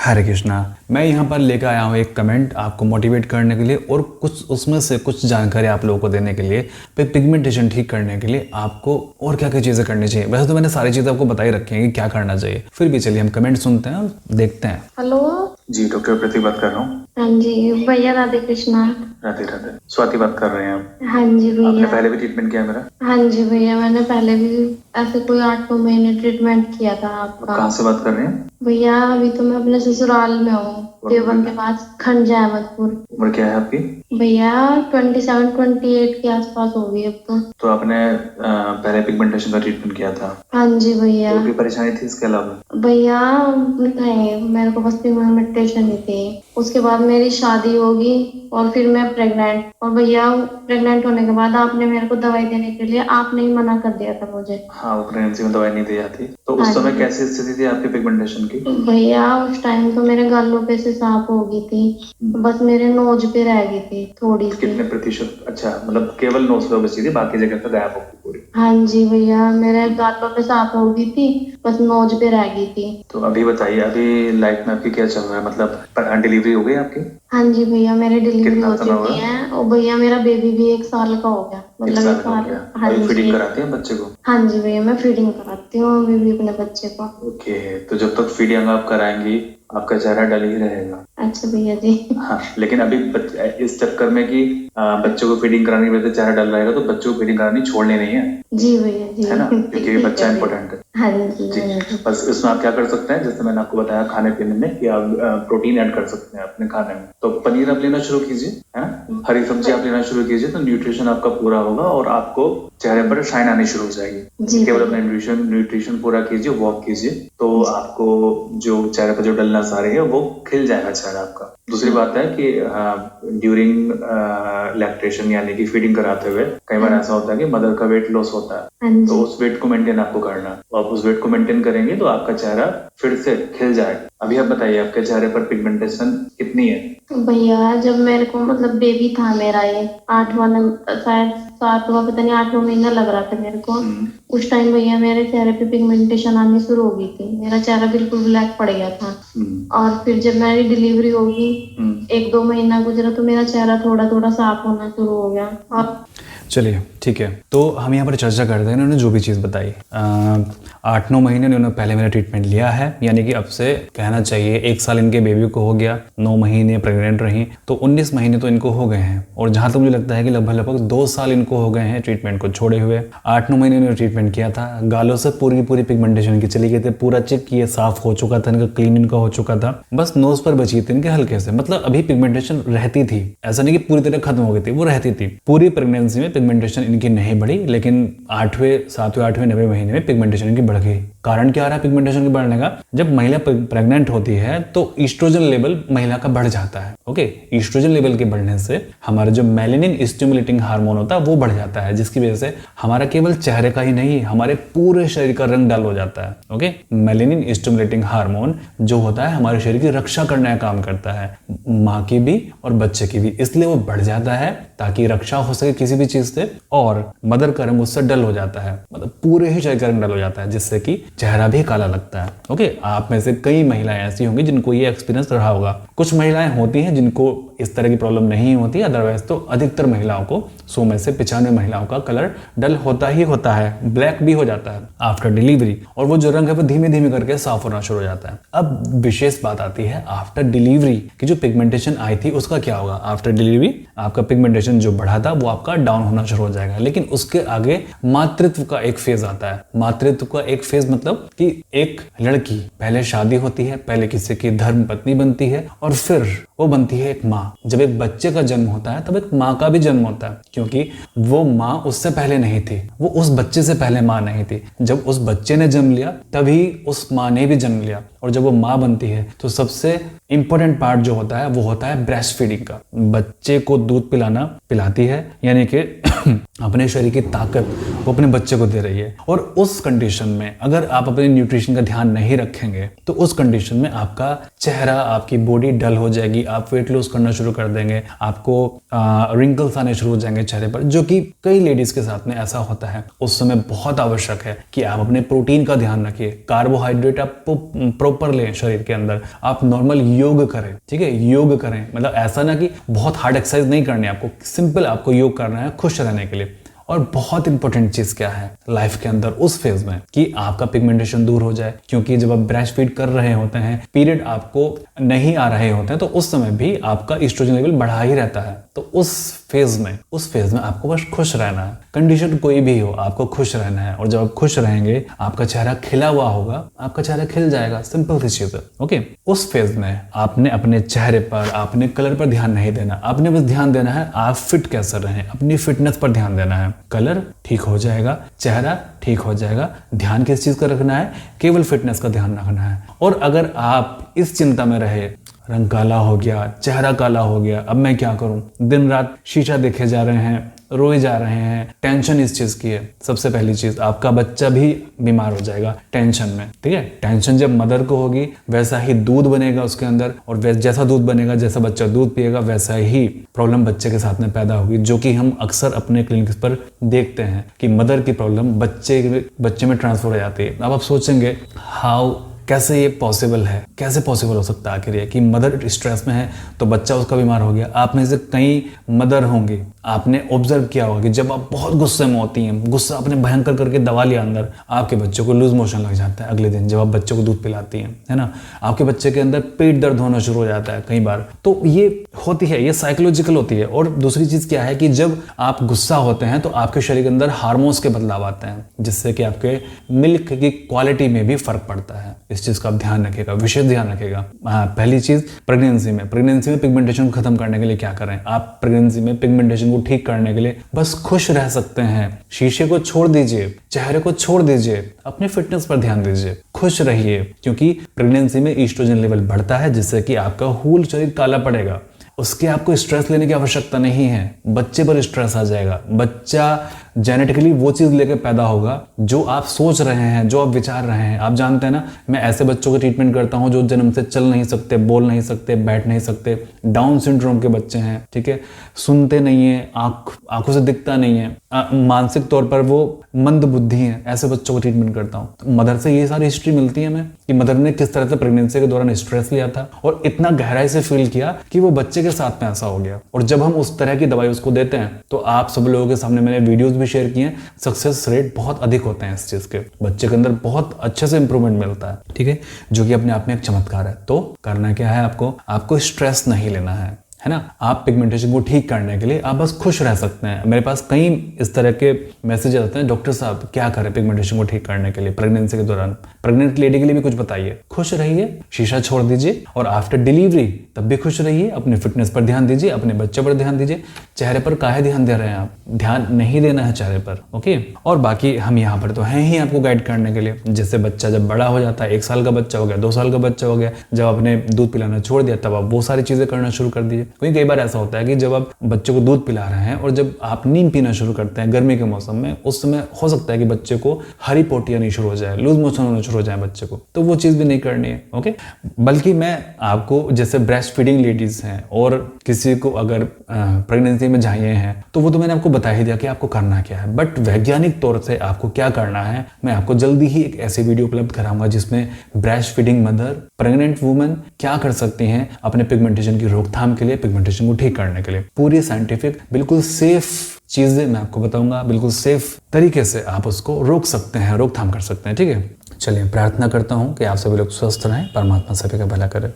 हरे कृष्णा। मैं यहाँ पर लेकर आया हूँ एक कमेंट आपको मोटिवेट करने के लिए और कुछ उसमें से कुछ जानकारी आप लोगों को देने के लिए, पिगमेंटेशन ठीक करने के लिए आपको और क्या क्या चीज़ें करनी चाहिए। वैसे तो मैंने सारी चीज़ें आपको बताई रखी हैं कि क्या करना चाहिए, फिर भी चलिए हम कमेंट सुनते हैं और देखते हैं। हेलो जी, डॉक्टर प्रतीक बात कर रहा हूँ। हाँ जी भैया, राधे कृष्णा। राधे राधे। स्वाति बात कर रहे हैं आप? हाँ जी आपने भैया। पहले भी ट्रीटमेंट किया मेरा? हाँ जी भैया, मैंने पहले भी ऐसे कोई 8-9 महीने ट्रीटमेंट किया था आपका। कहाँ से बात कर रहे हैं? भैया अभी तो मैं अपने ससुराल में हूँ, देवबंद के पास, खंड अहमदपुर। उम्र क्या है आपकी? भैया 27-28 के आसपास होगी अब तो आपने पहले पिगमेंटेशन का ट्रीटमेंट किया था? हाँ जी भैया। और भी परेशानी थी इसके अलावा? भैया नहीं, मेरे को बस पिगमेंटेशन ही थी। उसके बाद मेरी शादी होगी और फिर मैं प्रेग्नेंट, और भैया प्रेग्नेंट होने के बाद आपने मेरे को दवाई देने के लिए आपने ही मना कर दिया था मुझे। हाँ, वो प्रेगनेंसी में दवाई नहीं दी जाती। तो उस समय कैसी स्थिति थी आपकी पिगमेंटेशन की? भैया उस टाइम तो मेरे गालों पे से सांप हो गई थी, बस मेरे नोज पे रह गई थी थोड़ी सी। कितने प्रतिशत? अच्छा, मतलब केवल नोज पे बची थी, बाकी जगह पे गायब हो गई पूरी? हाँ जी भैया, मेरे गालों पे सांप हो गई थी, बस नोज पे रह गई थी। तो अभी बताइए, अभी लाइफ में आपकी क्या चल रहा है? मतलब डिलीवरी हो गई आपकी? हाँ जी भैया, मेरी डिलीवरी कितना हो समय हुआ? चुकी है और भैया मेरा बेबी भी 1 साल का हो गया। एक मतलब साल 1 का हो साल। गया। हाँ अभी फीडिंग जी। कराते हैं बच्चे को? हाँ जी भैया, मैं फीडिंग कराती हूँ अभी भी अपने बच्चे को। ओके, तो जब तक फीडिंग आप कराएंगी आपका चेहरा डल ही रहेगा। अच्छा भैया जी। हाँ, लेकिन अभी इस चक्कर में कि बच्चों को फीडिंग कराने की वजह से चेहरा डल रहेगा, तो बच्चों को फीडिंग करानी छोड़नी नहीं है, जी भैया जी, है ना? क्योंकि बच्चा इंपॉर्टेंट है। हाँ जी जी, बस इसमें आप क्या कर सकते हैं, जैसे मैंने आपको बताया खाने पीने में, कि आप प्रोटीन ऐड कर सकते हैं अपने खाने में। तो पनीर आप लेना शुरू कीजिए, है ना? हरी सब्जी आप लेना शुरू कीजिए, तो न्यूट्रिशन आपका पूरा होगा और आपको चेहरे पर शाइन आनी शुरू हो जाएगी। केवल अपना न्यूट्रिशन पूरा कीजिए, वॉक कीजिए, तो आपको जो चेहरे पर जो डलनेस आ रही है वो खिल जाएगा चेहरा आपका। दूसरी बात है कि ड्यूरिंग लैक्टेशन यानी कि फीडिंग कराते हुए कई बार ऐसा होता है कि मदर का वेट लॉस होता है, तो उस वेट को मेंटेन आपको करना है। तो आप उस वेट को मेंटेन करेंगे तो आपका चेहरा फिर से खिल जाएगा। अभी आप बताइए, आपके चेहरे पर पिगमेंटेशन कितनी है? भैया जब मेरे को मतलब बेबी था मेरा, ये 8वां शायद 7वां, पता नहीं 8वां महीना लग रहा था मेरे को, उस टाइम भैया मेरे चेहरे पे पिगमेंटेशन आनी शुरू हो गई थी। मेरा चेहरा बिल्कुल ब्लैक पड़ गया था। और फिर जब मेरी डिलीवरी होगी, 1-2 महीना गुजरा तो मेरा चेहरा थोड़ा थोड़ा साफ होना शुरू हो गया। और चलिए ठीक है, तो हम यहाँ पर चर्चा करते हैं। इन्होंने जो भी चीज़ बताई, 8-9 महीने इन्होंने पहले मेरा ट्रीटमेंट लिया है, यानी कि अब से कहना चाहिए 1 साल इनके बेबी को हो गया, 9 महीने प्रेग्नेंट रही, तो 19 महीने तो इनको हो गए हैं। और जहाँ तक मुझे लगता है कि लगभग 2 साल इनको हो गए हैं ट्रीटमेंट को छोड़े हुए। 8-9 महीने इन्होंने ट्रीटमेंट किया था, गालों से पूरी पिगमेंटेशन की चली गई थी, पूरा चिक ये साफ हो चुका था, इनका क्लीन इनका हो चुका था, बस नोज पर बची थी इनके हल्के से। मतलब अभी पिगमेंटेशन रहती थी, ऐसा नहीं कि पूरी तरह खत्म हो गई थी, वो रहती थी। पूरी प्रेगनेंसी में पिगमेंटेशन इनकी नहीं बढ़ी, लेकिन 8वें 7वें 8वें 9वें महीने में पिगमेंटेशन इनकी बढ़ गई। कारण क्या आ रहा है पिगमेंटेशन के बढ़ने का? जब महिला प्रेग्नेंट होती है तो ईस्ट्रोजन लेवल महिला का बढ़ जाता है। ओके, ईस्ट्रोजन लेवल के बढ़ने से हमारा जो मेलेनिन स्टिमुलेटिंग हार्मोन होता है वो बढ़ जाता है, जिसकी वजह से हमारा केवल चेहरे का ही नहीं, हमारे पूरे शरीर का रंग डाल हो जाता है। ओके, मेलेनिन स्टिमुलेटिंग हार्मोन जो होता है हमारे शरीर की रक्षा करने का काम करता है, माँ की भी और बच्चे की भी, इसलिए वो बढ़ जाता है ताकि रक्षा हो सके किसी भी चीज से। और मदर का रंग उससे डल हो जाता है, मतलब पूरे ही शरीर का रंग डल हो जाता है, जिससे कि चेहरा भी काला लगता है। ओके, आप में से कई महिलाएं ऐसी होंगी जिनको ये एक्सपीरियंस रहा होगा। कुछ महिलाएं होती हैं जिनको इस तरह की प्रॉब्लम नहीं होती, अदरवाइज तो अधिकतर महिलाओं को 100 में से 95 महिलाओं का कलर डल होता ही होता है, ब्लैक भी हो जाता है आफ्टर डिलीवरी, और वो जो रंग है वो धीमे धीमे करके साफ होना शुरू हो जाता है। अब विशेष बात आती है आफ्टर डिलीवरी की, जो पिगमेंटेशन आई थी उसका क्या होगा? आफ्टर डिलीवरी आपका पिगमेंटेशन जो बढ़ा था वो आपका डाउन होना शुरू हो जाएगा। लेकिन उसके आगे मातृत्व का एक फेज आता है। मातृत्व का एक फेज मतलब कि एक लड़की पहले शादी होती है, पहले किसी की धर्म पत्नी बनती है और फिर वो बनती है एक माँ। जब एक बच्चे का जन्म होता है तब एक माँ का भी जन्म होता है, क्योंकि वो माँ उससे पहले नहीं थी, वो उस बच्चे से पहले माँ नहीं थी। जब उस बच्चे ने जन्म लिया तभी उस माँ ने भी जन्म लिया। और जब वो माँ बनती है तो सबसे इंपॉर्टेंट पार्ट जो होता है वो होता है ब्रेस्ट फीडिंग का। बच्चे को दूध पिलाती है, यानी कि अपने शरीर की ताकत वो अपने बच्चे को दे रही है। और उस कंडीशन में अगर आप अपने न्यूट्रिशन का ध्यान नहीं रखेंगे तो उस कंडीशन में आपका चेहरा, आपकी बॉडी डल हो जाएगी, आप वेट लॉस करना शुरू कर देंगे, आपको रिंकल्स आने शुरू हो जाएंगे चेहरे पर, जो कि कई लेडीज के साथ में ऐसा होता है। उस समय बहुत आवश्यक है कि आप अपने प्रोटीन का ध्यान रखिए, कार्बोहाइड्रेट आप प्रॉपर लें शरीर के अंदर, आप नॉर्मल योग करें, ठीक है, योग करें, मतलब ऐसा ना कि बहुत हार्ड एक्सरसाइज नहीं करनी है आपको, सिंपल आपको योग करना है खुश रहने के लिए। और बहुत इंपॉर्टेंट चीज क्या है लाइफ के अंदर उस फेज में कि आपका पिगमेंटेशन दूर हो जाए, क्योंकि जब आप ब्रेस्ट फीड कर रहे होते हैं, पीरियड आपको नहीं आ रहे होते हैं, तो उस समय भी आपका एस्ट्रोजन लेवल बढ़ा ही रहता है। तो उस फेज में आपको बस खुश रहना है, कंडीशन कोई भी हो, आपको खुश रहना है। और जब आप खुश रहेंगे, आपका चेहरा खिला हुआ होगा, आपका चेहरा खिल जाएगा, सिंपल सी चीज है। ओके, उस फेज में आपने अपने चेहरे पर, आपने कलर पर ध्यान नहीं देना, आपने बस ध्यान देना है आप फिट कैसे रहें, अपनी फिटनेस पर ध्यान देना है। कलर ठीक हो जाएगा, चेहरा ठीक हो जाएगा, ध्यान किस चीज का रखना है, केवल फिटनेस का ध्यान रखना है। और अगर आप इस चिंता में रहे, रंग काला हो गया, चेहरा काला हो गया, अब मैं क्या करूं, दिन रात शीशा देखे जा रहे हैं, रोए जा रहे हैं, टेंशन इस चीज की है, सबसे पहली चीज आपका बच्चा भी बीमार हो जाएगा टेंशन में, ठीक है। टेंशन जब मदर को होगी, वैसा ही दूध बनेगा उसके अंदर, और जैसा दूध बनेगा, जैसा बच्चा दूध पिएगा, वैसा ही प्रॉब्लम बच्चे के साथ में पैदा होगी, जो कि हम अक्सर अपने क्लिनिक्स पर देखते हैं कि मदर की प्रॉब्लम बच्चे में ट्रांसफर हो जाती है। अब आप सोचेंगे कैसे ये पॉसिबल है, कैसे पॉसिबल हो सकता है आखिर ये कि मदर स्ट्रेस में है तो बच्चा उसका बीमार हो गया। आप में से कई मदर होंगे, आपने ऑब्जर्व किया होगा कि जब आप बहुत गुस्से में होती हैं, गुस्सा आपने भयंकर करके दबा लिया अंदर, आपके बच्चे को लूज मोशन लग जाता है अगले दिन जब आप बच्चे को दूध पिलाती हैं, है ना। आपके बच्चे के अंदर पेट दर्द होना शुरू हो जाता है कई बार। तो ये होती है, ये साइकोलॉजिकल होती है। और दूसरी चीज क्या है कि जब आप गुस्सा होते हैं तो आपके शरीर के अंदर हार्मोन्स के बदलाव आते हैं, जिससे कि आपके मिल्क की क्वालिटी में भी फर्क पड़ता है। इस चीज का आप ध्यान रखिएगा, विशेष ध्यान रखिएगा। पहली चीज प्रेगनेंसी में पिगमेंटेशन को खत्म करने के लिए क्या करें, आप प्रेगनेंसी में पिगमेंटेशन को ठीक करने के लिए बस खुश रह सकते हैं। शीशे को छोड़ दीजिए, चेहरे को छोड़ दीजिए, अपनी फिटनेस पर ध्यान दीजिए, खुश रहिए, क्योंकि प्रेगनेंसी में ईस्ट्रोजन लेवल बढ़ता है, जिससे कि आपका होल शरीर काला पड़ेगा। उसके आपको स्ट्रेस लेने की आवश्यकता नहीं है, बच्चे पर स्ट्रेस आ जाएगा। बच्चा जेनेटिकली वो चीज लेकर पैदा होगा जो आप सोच रहे हैं, जो आप विचार रहे हैं। आप जानते हैं ना, मैं ऐसे बच्चों को ट्रीटमेंट करता हूं जो जन्म से चल नहीं सकते, बोल नहीं सकते, बैठ नहीं सकते, डाउन सिंड्रोम के बच्चे हैं, ठीक है, सुनते नहीं है, आंखों से दिखता नहीं है, मानसिक तौर पर वो मंद बुद्धि है, ऐसे बच्चों को ट्रीटमेंट करता हूं। तो मदर से ये सारी हिस्ट्री मिलती है हमें कि मदर ने किस तरह से प्रेगनेंसी के दौरान स्ट्रेस लिया था और इतना गहराई से फील किया कि वो बच्चे के साथ में ऐसा हो गया। और जब हम उस तरह की दवाई उसको देते हैं तो आप सब लोगों के सामने मैंने वीडियोस भी शेयर किए हैं, सक्सेस रेट बहुत अधिक होते हैं इस चीज के, बच्चे के अंदर बहुत अच्छे से इंप्रूवमेंट मिलता है, ठीक है, जो कि अपने आप में एक चमत्कार है। तो करना क्या है, आपको स्ट्रेस नहीं लेना है ना। आप पिगमेंटेशन को ठीक करने के लिए आप बस खुश रह सकते हैं। मेरे पास कई इस तरह के मैसेज आते हैं, डॉक्टर साहब क्या करें पिगमेंटेशन को ठीक करने के लिए प्रेगनेंसी के दौरान, प्रेग्नेंट लेडी के लिए भी कुछ बताइए। खुश रहिए, शीशा छोड़ दीजिए, और आफ्टर डिलीवरी तब भी खुश रहिए, अपनी फिटनेस पर ध्यान दीजिए, अपने बच्चे पर ध्यान दीजिए। चेहरे पर काहे ध्यान दे रहे हैं आप, ध्यान नहीं देना है चेहरे पर, ओके। और बाकी हम यहाँ पर तो हैं ही आपको गाइड करने के लिए। जैसे बच्चा जब बड़ा हो जाता है, 1 साल का बच्चा हो गया, 2 साल का बच्चा हो गया, जब आपने दूध पिलाना छोड़ दिया तब आप वो सारी चीजें करना शुरू कर दीजिए। क्योंकि कई बार ऐसा होता है कि जब आप बच्चे को दूध पिला रहे हैं और जब आप नीम पीना शुरू करते हैं गर्मी के मौसम में, उस समय हो सकता है कि बच्चे को हरी पोटी आनी शुरू हो जाए, लूज मोशन होना शुरू हो जाए बच्चे को, तो वो चीज भी नहीं करनी है, ओके। बल्कि मैं आपको, जैसे ब्रेस्ट फीडिंग लेडीज हैं और किसी को अगर प्रेगनेंसी में चाहिए हैं, तो वो तो मैंने आपको बता ही दिया कि आपको करना क्या है। बट वैज्ञानिक तौर से आपको क्या करना है, मैं आपको जल्दी ही एक ऐसी वीडियो उपलब्ध कराऊंगा जिसमें breast feeding mother, pregnant women क्या कर सकती हैं अपने पिगमेंटेशन की रोकथाम के लिए, पिगमेंटेशन को ठीक करने के लिए। पूरी साइंटिफिक बिल्कुल सेफ चीजें मैं आपको बताऊंगा, बिल्कुल सेफ तरीके से आप उसको रोक सकते हैं, रोकथाम कर सकते हैं, ठीक है। चलिए, प्रार्थना करता हूं कि आप सभी लोग स्वस्थ रहें, परमात्मा सभी का भला करे।